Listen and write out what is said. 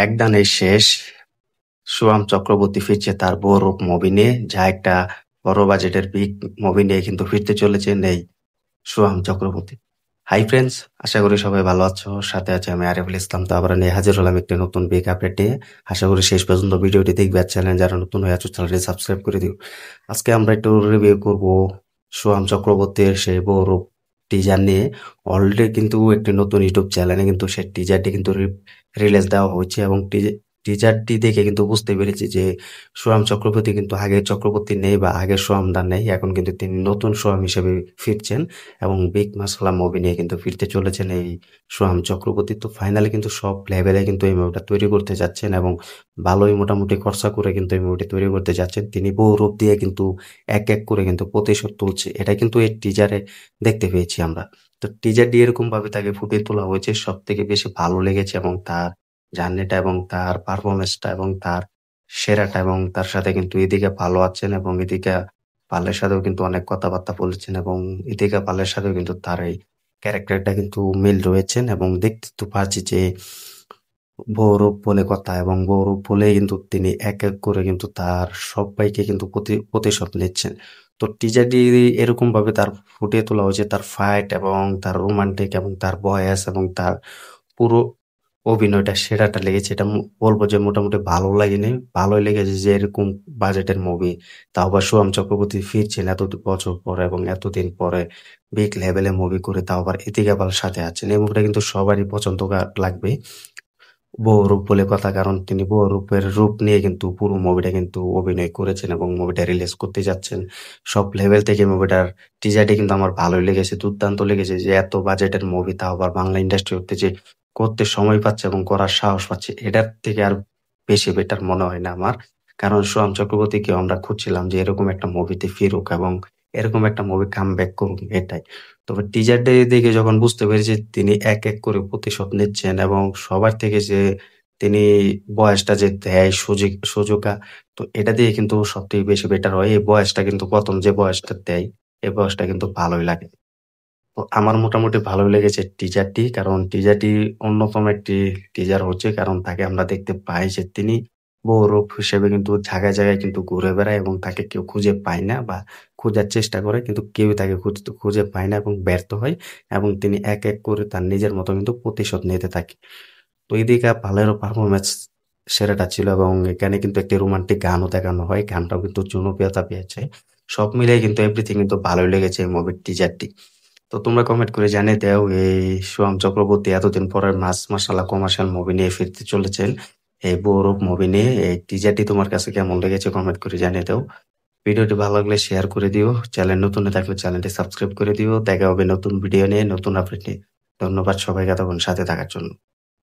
একদানে শেষ। সোহাম চক্রবর্তী ফিরছে তার বউরূপ মুভি নিয়ে, যা একটা বড় বাজেটের বিগ মুভি নিয়ে কিন্তু ফিরতে চলেছেন এই সোহাম চক্রবর্তী। হাই ফ্রেন্ডস, আশা করি সবাই ভালো আছো। সাথে আছে আমি আরিফুল ইসলাম। তো আবার নিয়ে হাজির হলাম একটি নতুন বিগ আপডেট নিয়ে। আশা করি শেষ পর্যন্ত ভিডিওটি দেখবে। আর চ্যানেল যারা নতুন হয়ে আছো চ্যানেলটি সাবস্ক্রাইব করে দিও। আজকে আমরা একটু রিভিউ করব সোহাম চক্রবর্তীর সেই বউরূপ টিজার নিয়ে। অলরেডি কিন্তু একটি নতুন ইউটিউব চ্যানেলে কিন্তু সেই টিজারটি কিন্তু রিলিজ দেওয়া হয়েছে, এবং টিজারটি দেখে কিন্তু বুঝতে পেরেছি যে সোহাম চক্রবর্তী কিন্তু আগের চক্রবর্তী নেই, বা আগের সোহামদা নেই। এখন কিন্তু তিনি নতুন সোহাম হিসেবে ফিরছেন, এবং বিগ মাসালা মুভি নিয়ে কিন্তু ফিরতে চলেছেন এই সোহাম চক্রবর্তী। তো ফাইনালি কিন্তু সব লেভেলে কিন্তু এই মুভিটা তৈরি করতে যাচ্ছেন, এবং ভালোই মোটামুটি খরচা করে কিন্তু এই মুভিটি তৈরি করতে যাচ্ছেন। তিনি বহুরূপ দিয়ে কিন্তু এক এক করে কিন্তু প্রতিশোধ তুলছে, এটা কিন্তু এই টিজারে দেখতে পেয়েছি আমরা। তো টিজারটি এরকম ভাবে তাকে ফুটিয়ে তোলা হয়েছে, সব থেকে বেশি ভালো লেগেছে এবং তার জার্নিটা এবং তার পারফরমেন্সটা এবং তার সেরাটা, এবং তার সাথে কিন্তু ইদিকা পালও আছেন, এবং ইদিকা পালের সাথেও কিন্তু অনেক কথাবার্তা বলেছেন, এবং ইদিকা পালের সাথেও কিন্তু তার এই ক্যারেক্টারটা কিন্তু মিল রয়েছেন। এবং দেখতে তো পাচ্ছি যে বহুরূপ বলে কথা, এবং বহুরূপ বলে কিন্তু তিনি এক এক করে কিন্তু তার সবাইকে কিন্তু প্রতিশোধ নিচ্ছেন। তো টিজারটি এরকম ভাবে তার ফুটিয়ে তোলা হয়েছে, তার ফাইট এবং তার রোমান্টিক এবং তার ভয়েস এবং তার পুরো অভিনয়টা সেরাটা লেগেছে। এটা বলবো যে মোটামুটি ভালো লাগেনি, ভালোই লেগেছে যে এরকম বাজেটের মুভি, তাও আবার সোহাম চক্রবর্তী ফিরছেন এত বছর পরে এবং এতদিন পরে বিগ লেভেলে মুভি করে, তাও আবার ইতিকা পাল সাথে আছেন। এই মুভিটা কিন্তু সবারই পছন্দ লাগবে। বহুরূপ বলে কথা, কারণ তিনি বহুরূপের রূপ নিয়ে কিন্তু পুরো মুভিটা কিন্তু অভিনয় করেছেন, এবং মুভিটা রিলিজ করতে যাচ্ছেন। সব লেভেল থেকে মুভিটার টিজারটি কিন্তু আমার ভালোই লেগেছে, দুর্দান্ত লেগেছে যে এত বাজেটের মুভি, তাও আবার বাংলা ইন্ডাস্ট্রি হতে যে করতে সময় পাচ্ছে এবং করার সাহস পাচ্ছে, এটার থেকে আর বেশি বেটার মনে হয় না আমার। কারণ সোহাম চক্রবর্তীকেও আমরা খুঁজছিলাম যে এরকম একটা মুভিতে ফিরুক এবং এরকম একটা মুভি কাম ব্যাক করুক, এটাই। তবে টিজারটা দেখে যখন বুঝতে পেরেছি তিনি এক এক করে প্রতিশোধ নিচ্ছেন, এবং সবার থেকে যে তিনি বয়সটা যে দেয় সুজুকা, তো এটা দিয়ে কিন্তু সবথেকে বেশি বেটার হয়। এই বয়সটা কিন্তু প্রথম যে বয়সটা দেয়, এই বয়সটা কিন্তু ভালোই লাগে। তো আমার মোটামুটি ভালোই লেগেছে টিজারটি, কারণ টিজারটি অন্যতম একটি টিজার হচ্ছে, কারণ তাকে আমরা দেখতে পাই যে তিনি বহুরূপ হিসেবে কিন্তু জায়গায় জায়গায় কিন্তু ঘুরে বেড়ায়, এবং তাকে কেউ খুঁজে পায় না, বা খোঁজার চেষ্টা করে কিন্তু কেউই তাকে খুঁজে পায় না এবং ব্যর্থ হয়, এবং তিনি এক এক করে তার নিজের মতো কিন্তু প্রতিশোধ নিতে থাকে। তো এদিকে ভালেরও পারফরমেন্স সেরাটা ছিল, এবং এখানে কিন্তু একটি রোমান্টিক গানও দেখানো হয়, গানটাও কিন্তু জনপ্রিয়তা পেয়েছে। সব মিলিয়ে কিন্তু এভরিথিং কিন্তু ভালোই লেগেছে এই মুভির টিজারটি। তো তোমরা কমেন্ট করে জানিয়ে দাও এই সোহাম চক্রবর্তী এতদিন পরে মাস মাসালা কমার্শিয়াল মুভি নিয়ে ফিরতে চলেছেন, এই বৌরব মুভি নিয়ে। এই টিজারটি তোমার কাছে কেমন লেগেছে কমেন্ট করে জানিয়ে দাও। ভিডিওটি ভালো লাগলে শেয়ার করে দিও, চ্যানেল নতুন হয়ে থাকলে চ্যানেলটি সাবস্ক্রাইব করে দিও। দেখা হবে নতুন ভিডিও নিয়ে, নতুন আপডেট নিয়ে। ধন্যবাদ সবাইকে এতক্ষণ সাথে থাকার জন্য।